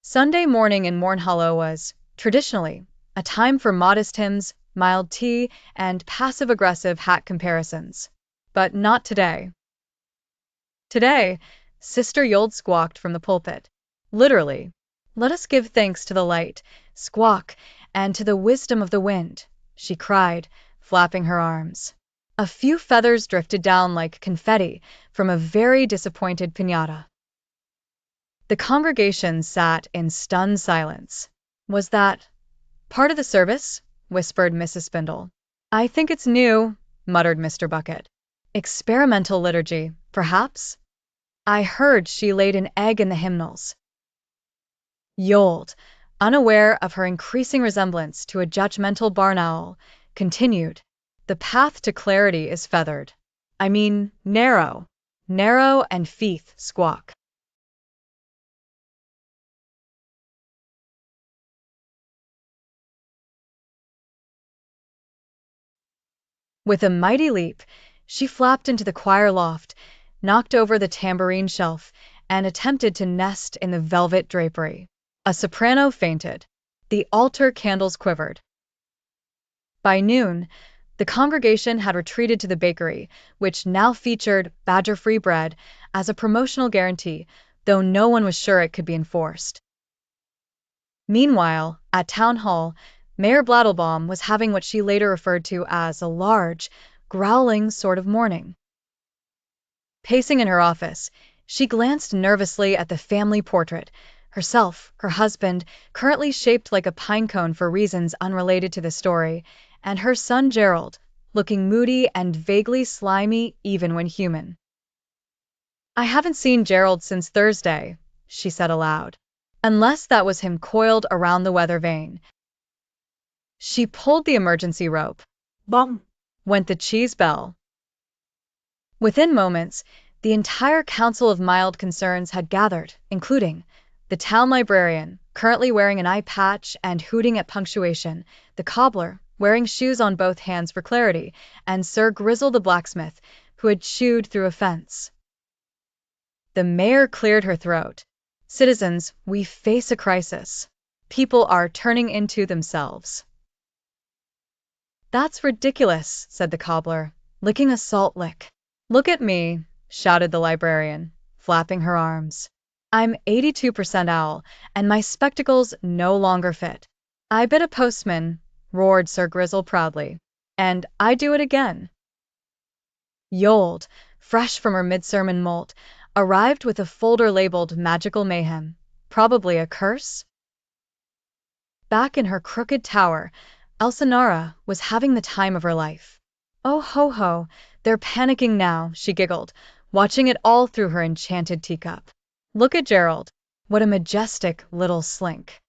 Sunday morning in Mornhollow was, traditionally, a time for modest hymns, mild tea, and passive-aggressive hat comparisons. But not today. Today, Sister Isolde squawked from the pulpit. Literally, "Let us give thanks to the light, squawk, and to the wisdom of the wind," she cried, flapping her arms. A few feathers drifted down like confetti from a very disappointed piñata. The congregation sat in stunned silence. "Was that part of the service?" whispered Mrs. Spindle. "I think it's new," muttered Mr. Bucket. "Experimental liturgy, perhaps? I heard she laid an egg in the hymnals." Isolde, unaware of her increasing resemblance to a judgmental barn owl, continued, "The path to clarity is feathered. I mean, narrow. Narrow and feath squawk." With a mighty leap, she flapped into the choir loft, knocked over the tambourine shelf, and attempted to nest in the velvet drapery. A soprano fainted. The altar candles quivered. By noon, the congregation had retreated to the bakery, which now featured badger-free bread as a promotional guarantee, though no one was sure it could be enforced. Meanwhile, at Town Hall, Mayor Blattlebaum was having what she later referred to as a large, growling sort of morning. Pacing in her office, she glanced nervously at the family portrait, herself, her husband, currently shaped like a pine cone for reasons unrelated to the story, and her son Gerald, looking moody and vaguely slimy even when human. "I haven't seen Gerald since Thursday," she said aloud. "Unless that was him coiled around the weather vane." She pulled the emergency rope. Bong! Went the cheese bell. Within moments, the entire council of mild concerns had gathered, including the town librarian, currently wearing an eye patch and hooting at punctuation, the cobbler, wearing shoes on both hands for clarity, and Sir Grizzle the blacksmith, who had chewed through a fence. The mayor cleared her throat. "Citizens, we face a crisis. People are turning into themselves." "That's ridiculous," said the cobbler, licking a salt lick. "Look at me," shouted the librarian, flapping her arms. "I'm 82% owl, and my spectacles no longer fit." "I bit a postman," roared Sir Grizzle proudly. "And I do it again." Isolde, fresh from her mid-sermon molt, arrived with a folder labeled Magical Mayhem. Probably a curse? Back in her crooked tower, Elsinara was having the time of her life. "Oh ho ho, they're panicking now," she giggled, watching it all through her enchanted teacup. "Look at Gerald. What a majestic little slink."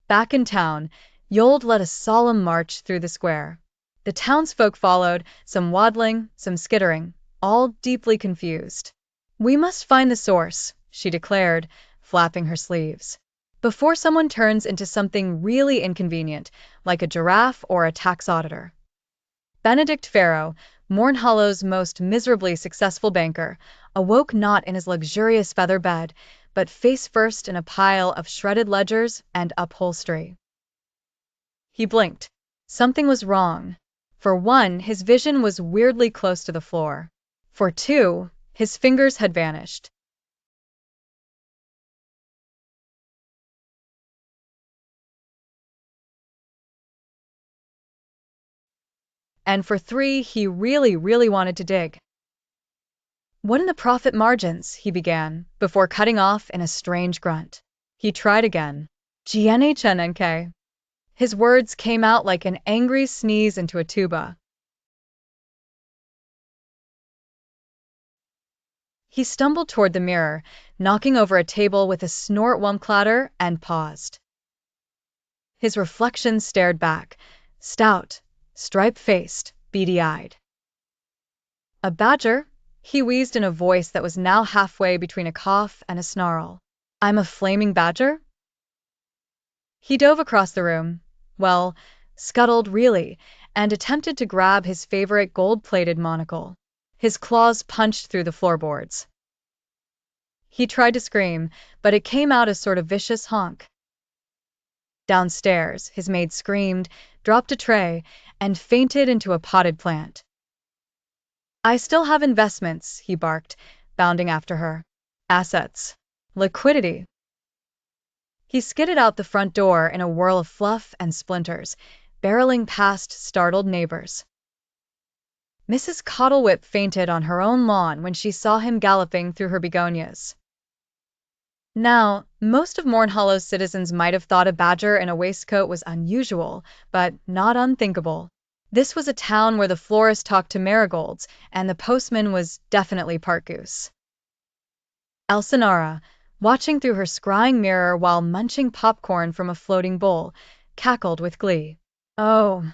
Back in town, Isolde led a solemn march through the square. The townsfolk followed, some waddling, some skittering, all deeply confused. "We must find the source," she declared, flapping her sleeves, "before someone turns into something really inconvenient, like a giraffe or a tax auditor." Benedict Farrow, Mornhollow's most miserably successful banker, awoke not in his luxurious feather bed, but face first in a pile of shredded ledgers and upholstery. He blinked. Something was wrong. For one, his vision was weirdly close to the floor. For two, his fingers had vanished. And for three, he really wanted to dig. "What in the profit margins?" he began, before cutting off in a strange grunt. He tried again. "GNHNNK." His words came out like an angry sneeze into a tuba. He stumbled toward the mirror, knocking over a table with a snort-whum clatter, and paused. His reflection stared back, stout, stripe-faced, beady-eyed. "A badger?" he wheezed in a voice that was now halfway between a cough and a snarl. "I'm a flaming badger?" He dove across the room, well, scuttled really, and attempted to grab his favorite gold-plated monocle. His claws punched through the floorboards. He tried to scream, but it came out as sort of vicious honk. Downstairs, his maid screamed, dropped a tray, and fainted into a potted plant. I still have investments, he barked, bounding after her. Assets. Liquidity. He skidded out the front door in a whirl of fluff and splinters, barreling past startled neighbors. Mrs. Cottlewhip fainted on her own lawn when she saw him galloping through her begonias. Now, most of Mornhollow's citizens might have thought a badger in a waistcoat was unusual, but not unthinkable. This was a town where the florist talked to marigolds, and the postman was definitely part goose. Elsinora, watching through her scrying mirror while munching popcorn from a floating bowl, cackled with glee. Oh,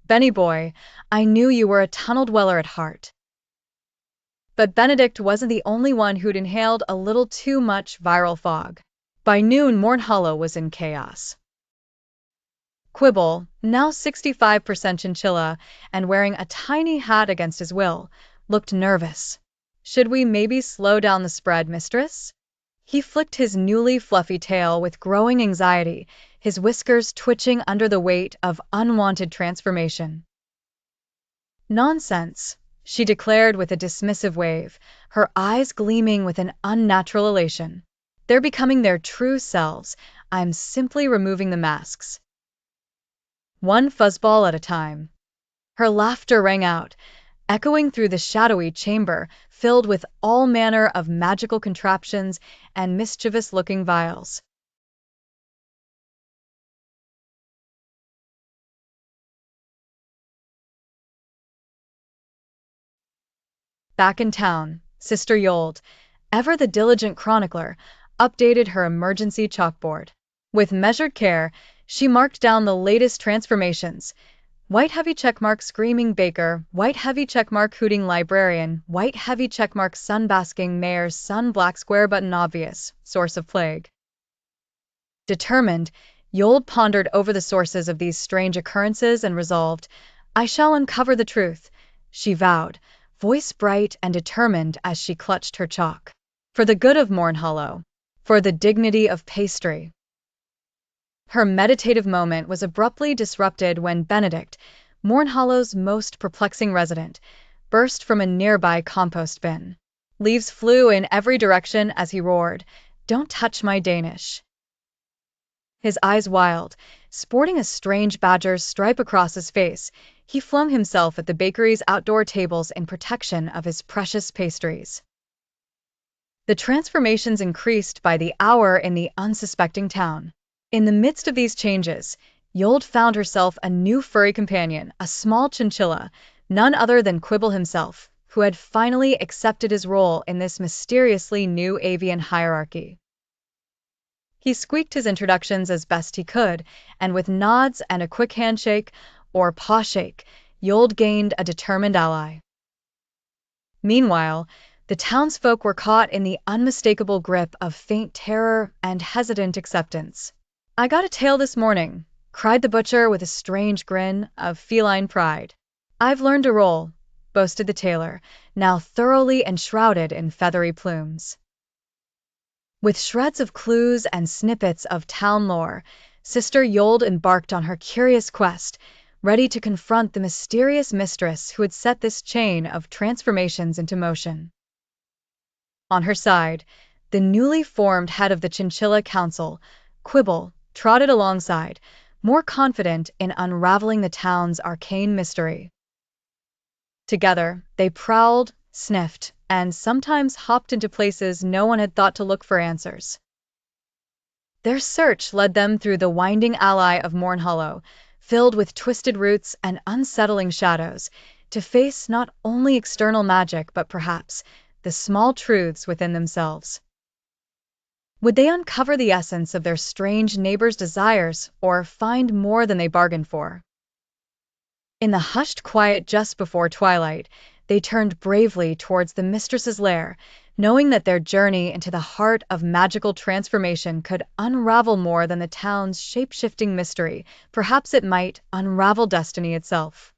Benny boy, I knew you were a tunnel dweller at heart. But Benedict wasn't the only one who'd inhaled a little too much viral fog. By noon, Mornhollow was in chaos. Quibble, now 65% chinchilla and wearing a tiny hat against his will, looked nervous. Should we maybe slow down the spread, mistress? He flicked his newly fluffy tail with growing anxiety, his whiskers twitching under the weight of unwanted transformation. Nonsense, she declared with a dismissive wave, her eyes gleaming with an unnatural elation. They're becoming their true selves. I'm simply removing the masks. One fuzzball at a time. Her laughter rang out, echoing through the shadowy chamber filled with all manner of magical contraptions and mischievous-looking vials. Back in town, Sister Isolde, ever the diligent chronicler, updated her emergency chalkboard. With measured care, she marked down the latest transformations. White heavy checkmark screaming baker, white heavy checkmark hooting librarian, white heavy checkmark sunbasking mayor's son black square button obvious, source of plague. Determined, Isolde pondered over the sources of these strange occurrences and resolved, I shall uncover the truth, she vowed, voice bright and determined as she clutched her chalk. For the good of Mornhollow, for the dignity of pastry. Her meditative moment was abruptly disrupted when Benedict, Mornhollow's most perplexing resident, burst from a nearby compost bin. Leaves flew in every direction as he roared, Don't touch my Danish. His eyes wild, sporting a strange badger's stripe across his face, he flung himself at the bakery's outdoor tables in protection of his precious pastries. The transformations increased by the hour in the unsuspecting town. In the midst of these changes, Isolde found herself a new furry companion, a small chinchilla, none other than Quibble himself, who had finally accepted his role in this mysteriously new avian hierarchy. He squeaked his introductions as best he could, and with nods and a quick handshake, or paw shake, Isolde gained a determined ally. Meanwhile, the townsfolk were caught in the unmistakable grip of faint terror and hesitant acceptance. I got a tail this morning, cried the butcher with a strange grin of feline pride. I've learned to roll, boasted the tailor, now thoroughly enshrouded in feathery plumes. With shreds of clues and snippets of town lore, Sister Isolde embarked on her curious quest, ready to confront the mysterious mistress who had set this chain of transformations into motion. On her side, the newly formed head of the Chinchilla Council, Quibble, trotted alongside, more confident in unraveling the town's arcane mystery. Together, they prowled, sniffed, and sometimes hopped into places no one had thought to look for answers. Their search led them through the winding alley of Mornhollow, filled with twisted roots and unsettling shadows, to face not only external magic but perhaps the small truths within themselves. Would they uncover the essence of their strange neighbor's desires or find more than they bargained for? In the hushed quiet just before twilight, they turned bravely towards the mistress's lair, knowing that their journey into the heart of magical transformation could unravel more than the town's shape-shifting mystery. Perhaps it might unravel destiny itself.